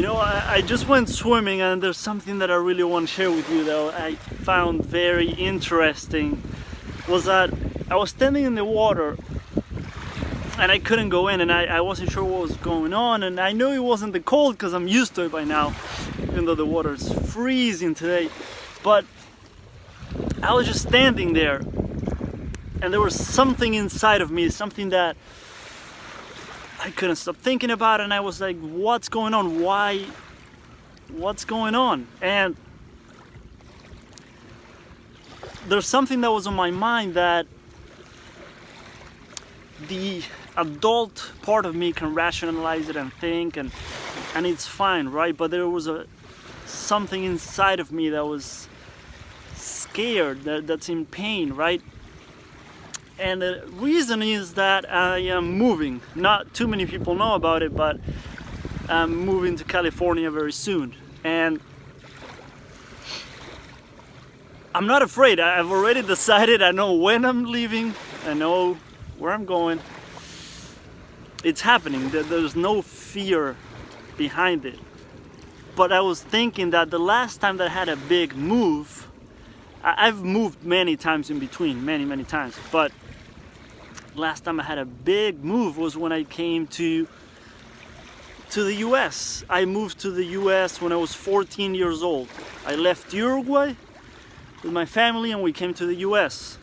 I just went swimming, and there's something that I really want to share with you that I found very interesting. Was that I was standing in the water and I couldn't go in, and I wasn't sure what was going on, and I knew it wasn't the cold because I'm used to it by now, even though the water is freezing today. But I was just standing there, and there was something inside of me, something that I couldn't stop thinking about, and I was like, what's going on? What's going on? And there's something that was on my mind that the adult part of me can rationalize it and think, and it's fine, right? But there was something inside of me that was scared, that's in pain, right? And the reason is that I am moving. Not too many people know about it, but I'm moving to California very soon. And I'm not afraid. I've already decided. I know when I'm leaving. I know where I'm going. It's happening. There's no fear behind it. But I was thinking that the last time that I had a big move, I've moved many times in between, many times, but last time I had a big move was when I came to the US. I moved to the US when I was 14 years old. I left Uruguay with my family and we came to the US.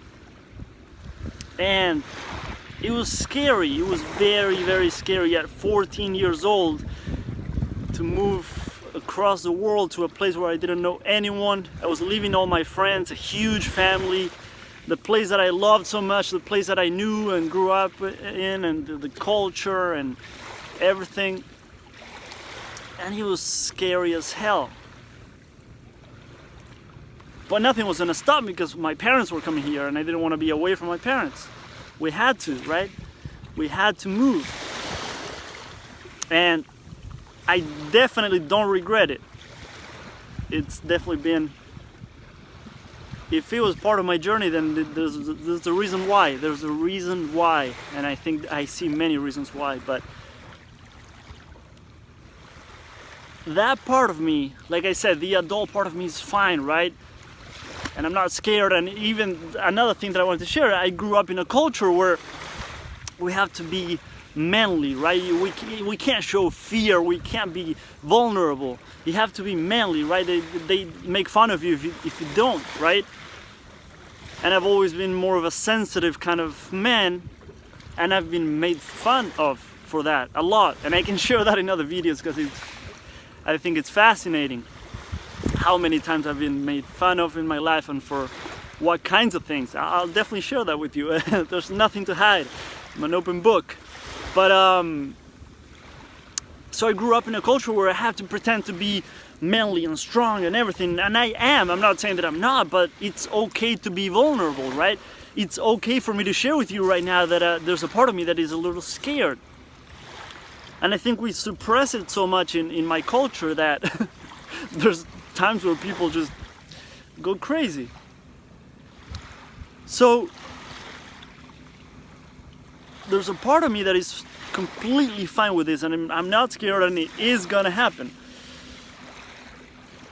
And it was scary. It was very scary at 14 years old to move across the world to a place where I didn't know anyone. I was leaving all my friends, a huge family, the place that I loved so much, the place that I knew and grew up in, and the culture and everything. And it was scary as hell. But nothing was gonna stop me because my parents were coming here and I didn't want to be away from my parents. We had to, right? We had to move. And I definitely don't regret it. It's definitely been, if it was part of my journey, then there's a reason why. There's a reason why. And I think I see many reasons why. But that part of me, like I said, the adult part of me is fine, right? And I'm not scared. And even another thing that I wanted to share, I grew up in a culture where we have to be manly, right? We can't show fear. We can't be vulnerable. You have to be manly, right? They make fun of you if you don't, right? And I've always been more of a sensitive kind of man, and I've been made fun of for that a lot. And I can share that in other videos because I think it's fascinating how many times I've been made fun of in my life and for what kinds of things. I'll definitely share that with you. There's nothing to hide. I'm an open book. But so I grew up in a culture where I have to pretend to be manly and strong and everything, and I am. I'm not saying that I'm not, but it's okay to be vulnerable, right? It's okay for me to share with you right now that there's a part of me that is a little scared. And I think we suppress it so much in my culture that there's times where people just go crazy. So there's a part of me that is completely fine with this, and I'm not scared, and it is gonna happen.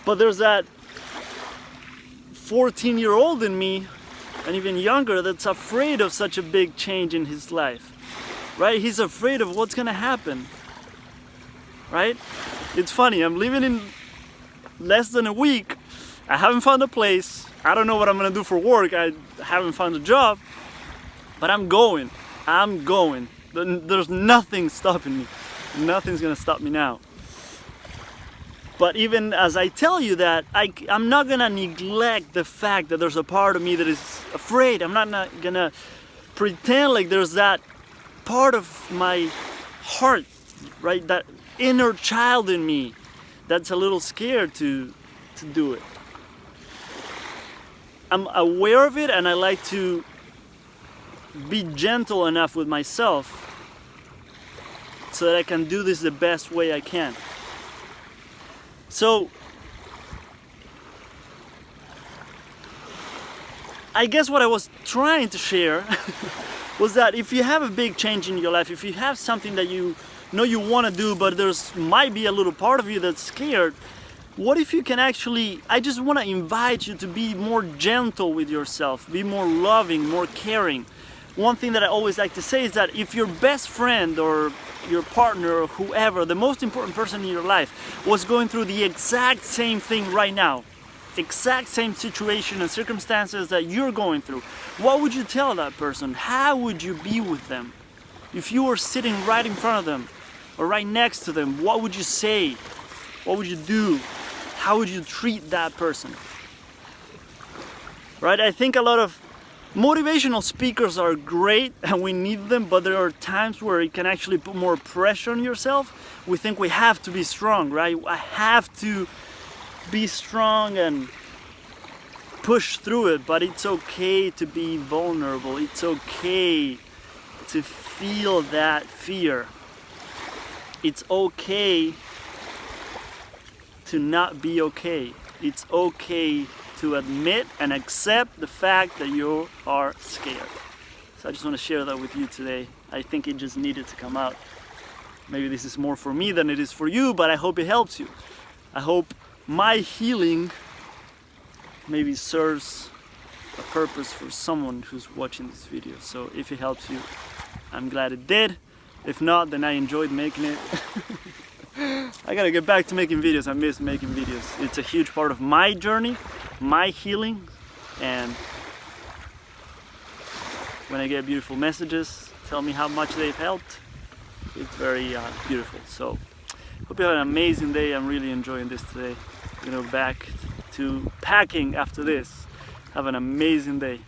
But there's that 14-year-old in me, and even younger, that's afraid of such a big change in his life, right? He's afraid of what's gonna happen, right? It's funny, I'm leaving in less than a week. I haven't found a place. I don't know what I'm gonna do for work. I haven't found a job, but I'm going. There's nothing stopping me. Nothing's gonna stop me now. But even as I tell you that, I'm not gonna neglect the fact that there's a part of me that is afraid. I'm not gonna pretend like there's that part of my heart, right? That inner child in me that's a little scared to do it. I'm aware of it, and I like to be gentle enough with myself so that I can do this the best way I can. So I guess what I was trying to share was that if you have a big change in your life, if you have something that you know you want to do, but there's might be a little part of you that's scared. What if you can actually, I just want to invite you to be more gentle with yourself, be more loving, more caring. One thing that I always like to say is that if your best friend or your partner or whoever, the most important person in your life, was going through the exact same thing right now, exact same situation and circumstances that you're going through, what would you tell that person? How would you be with them? If you were sitting right in front of them or right next to them, what would you say? What would you do? How would you treat that person? Right? I think a lot of motivational speakers are great and we need them, but there are times where it can actually put more pressure on yourself. We think we have to be strong, right? I have to be strong and push through it, but it's okay to be vulnerable. It's okay to feel that fear. It's okay to not be okay. It's okay to admit and accept the fact that you are scared. So I just want to share that with you today. I think it just needed to come out. Maybe this is more for me than it is for you, but I hope it helps you. I hope my healing maybe serves a purpose for someone who's watching this video. So if it helps you, I'm glad it did. If not, then I enjoyed making it. I gotta get back to making videos. I miss making videos. It's a huge part of my journey, my healing, and when I get beautiful messages, tell me how much they've helped. It's very beautiful. So, hope you have an amazing day. I'm really enjoying this today. You know, back to packing after this. Have an amazing day.